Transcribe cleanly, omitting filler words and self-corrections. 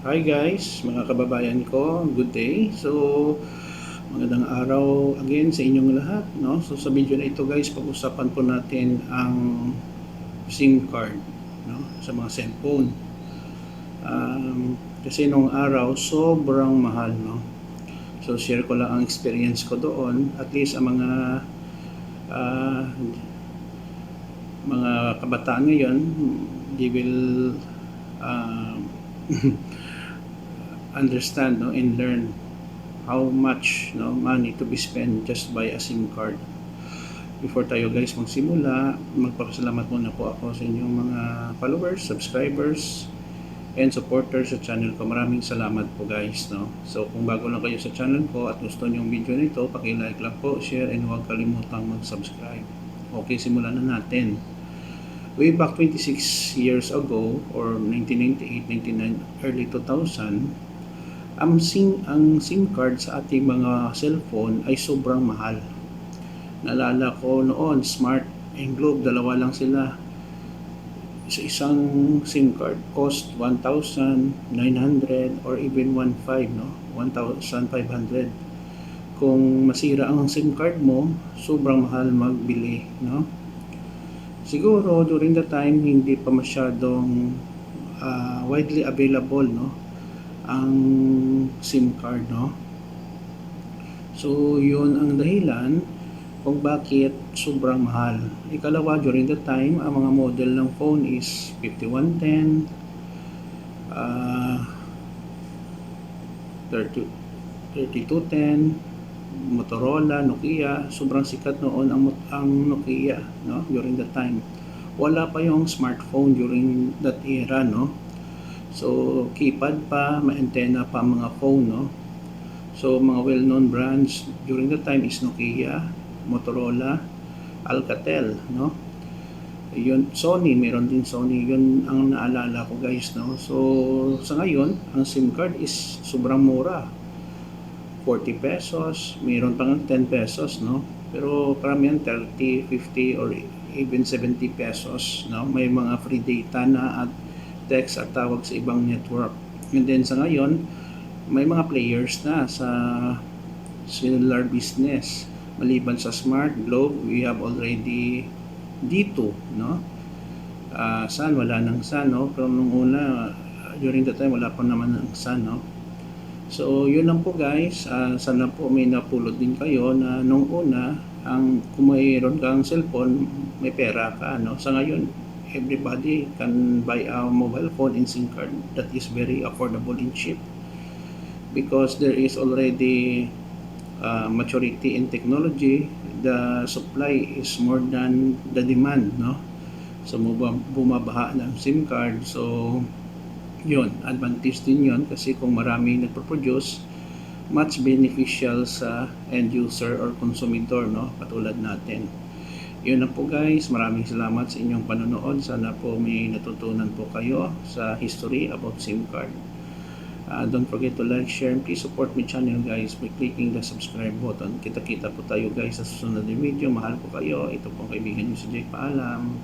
Hi guys, mga kababayan ko, good day. So, magandang araw again sa inyong lahat, no? So sa video na ito guys, pag-usapan po natin ang SIM card, no? Sa mga cellphone. Kasi nung araw, sobrang mahal, no? So share ko lang ang experience ko doon. At least ang ah, mga kabataan ngayon, they will uh, understand, no, and learn how much, no, money to be spent just by a SIM card. Before tayo guys magsimula, magpapasalamat muna po ako sa inyong mga followers, subscribers, and supporters sa channel ko. Maraming salamat po guys, no. So kung bago lang kayo sa channel ko at gusto niyo yung video nito, paki-like lang po, share, and huwag kalimutang mag-subscribe. Okay, simulan na natin. Way back 26 years ago or 1998, 99, early 2000, ang SIM card sa ating mga cellphone ay sobrang mahal. Naalala ko noon, Smart and Globe, dalawa lang sila. Sa isang SIM card, cost 1,900 or even 1,500, no? 1,500. Kung masira ang SIM card mo, sobrang mahal magbili, no? Siguro during the time hindi pa masyadong widely available, no, ang SIM card, no. So yun ang dahilan kung bakit sobrang mahal. Ikalawa, during the time ang mga model ng phone is 5110, 3210, Motorola, Nokia. Sobrang sikat noon ang Nokia, no, during that time. Wala pa yung smartphone during that era, no. So keypad pa, ma-antenna pa mga phone, no. So mga well-known brands during that time is Nokia, Motorola, Alcatel, no. Yun, Sony, meron din Sony. Yun ang naalala ko guys, no. So sa ngayon, ang SIM card is sobrang mura. 40 pesos, mayroon pang 10 pesos, no? Pero karamihan 30, 50 or even 70 pesos, no? May mga free data na at text at tawag sa ibang network. And then sa ngayon, may mga players na sa cellular business. Maliban sa Smart, Globe, we have already D2, no? Sun, wala nang Sun, no? Pero nung una, during the time, wala pa naman ng Sun, no? So, yun lang po guys. Sana po may napulot din kayo na nung una, kung mayroon kang cellphone, may pera ka, no? Sa ngayon, everybody can buy a mobile phone and SIM card that is very affordable and cheap because there is already maturity in technology. The supply is more than the demand, no? So, bumabaha ng SIM card. So, yun, advantage din yun kasi kung marami nagpo-produce, much beneficial sa end user or consumidor, no, katulad natin. Yun na po guys, maraming salamat sa inyong panonood. Sana po may natutunan po kayo sa history about SIM card. Don't forget to like, share, and please support my channel guys by clicking the subscribe button. Kita-kita po tayo guys sa susunod na video. Mahal po kayo. Ito pong kaibigan nyo si Jake. Paalam.